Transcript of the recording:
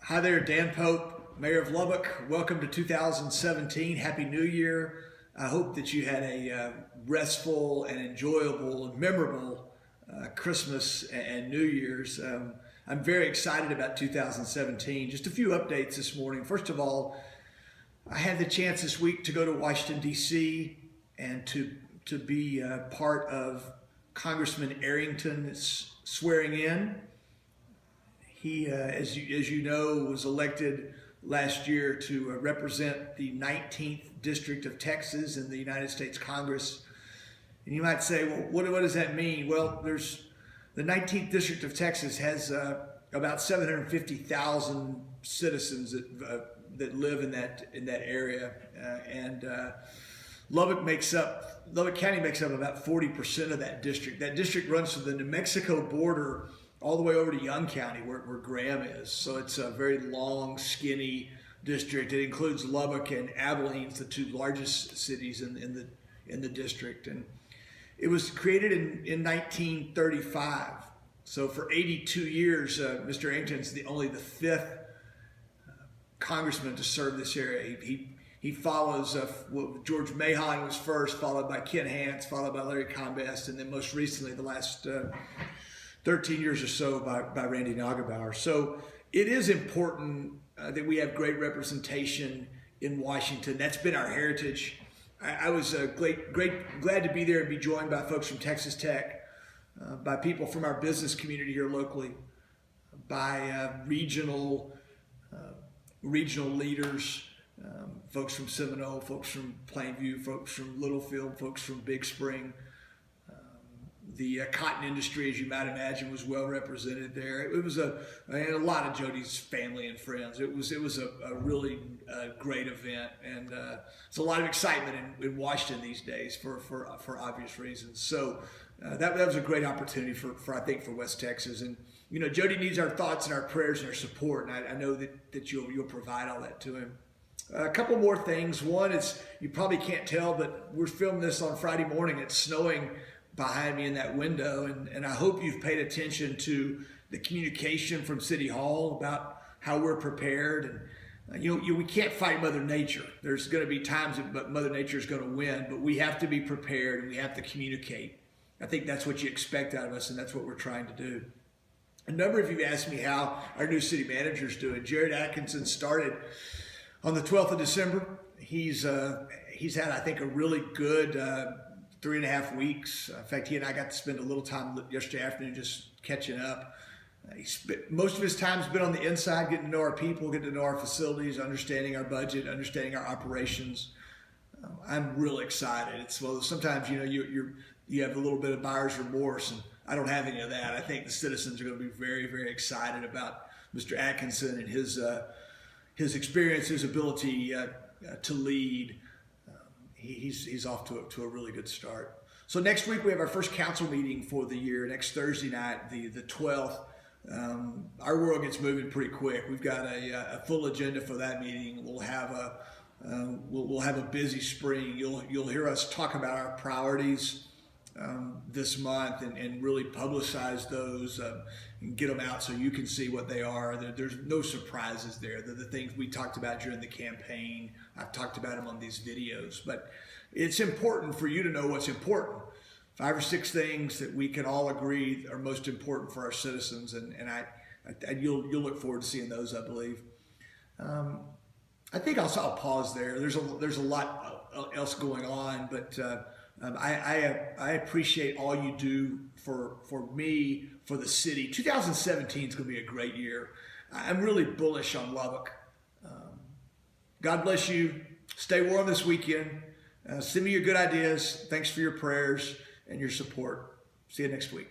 Hi there, Dan Pope, Mayor of Lubbock. Welcome to 2017. Happy New Year. I hope that you had a restful and enjoyable and memorable Christmas and New Year's. I'm very excited about 2017. Just a few updates this morning. First of all, I had the chance this week to go to Washington, D.C. and to be part of Congressman Arrington's swearing in. He, as you know, was elected last year to represent the 19th District of Texas in the United States Congress. And you might say, well, what does that mean? Well, the 19th District of Texas has about 750,000 citizens that live in that area, and Lubbock County makes up about 40% of that district. That district runs from the New Mexico border all the way over to Young County, where Graham is. So it's a very long, skinny district. It includes Lubbock and Abilene, the two largest cities in the district. And it was created in 1935. So for 82 years, Mr. Arrington's only the fifth congressman to serve this area. He follows George Mahon was first, followed by Ken Hance, followed by Larry Combest, and then most recently, the last 13 years or so, by Randy Neugebauer. So it is important that we have great representation in Washington. That's been our heritage. I was glad to be there and be joined by folks from Texas Tech, by people from our business community here locally, by regional leaders, folks from Seminole, folks from Plainview, folks from Littlefield, folks from Big Spring. The cotton industry, as you might imagine, was well represented there. It was and a lot of Jody's family and friends. It was a really great event, and it's a lot of excitement in Washington these days for obvious reasons. So that was a great opportunity for I think for West Texas. And you know, Jody needs our thoughts and our prayers and our support, and I know that you'll provide all that to him. A couple more things. One is, you probably can't tell, but we're filming this on Friday morning. It's snowing behind me in that window, and I hope you've paid attention to the communication from City Hall about how we're prepared. And we can't fight Mother Nature. There's going to be times that Mother Nature is going to win, but we have to be prepared and we have to communicate. I think that's what you expect out of us, and that's what we're trying to do. A number of you asked me how our new city manager is doing. Jared Atkinson started on the 12th of December. He's had, I think, a really good 3.5 weeks. In fact, he and I got to spend a little time yesterday afternoon just catching up. Most of his time's been on the inside, getting to know our people, getting to know our facilities, understanding our budget, understanding our operations. I'm really excited. Sometimes you have a little bit of buyer's remorse, and I don't have any of that. I think the citizens are going to be very, very excited about Mr. Atkinson and his experience, his ability to lead. He's off to a really good start. So next week we have our first council meeting for the year. Next Thursday night, the 12th. Our world gets moving pretty quick. We've got a full agenda for that meeting. We'll have a busy spring. You'll hear us talk about our priorities this month and really publicize those and get them out so you can see what they are. There's no surprises there. They're the things we talked about during the campaign. I've talked about them on these videos, but it's important for you to know what's important. 5 or 6 things that we can all agree are most important for our citizens, and you'll look forward to seeing those, I believe. I think I'll pause there. There's a lot else going on, but I appreciate all you do for me, for the city. 2017 is going to be a great year. I'm really bullish on Lubbock. God bless you. Stay warm this weekend. Send me your good ideas. Thanks for your prayers and your support. See you next week.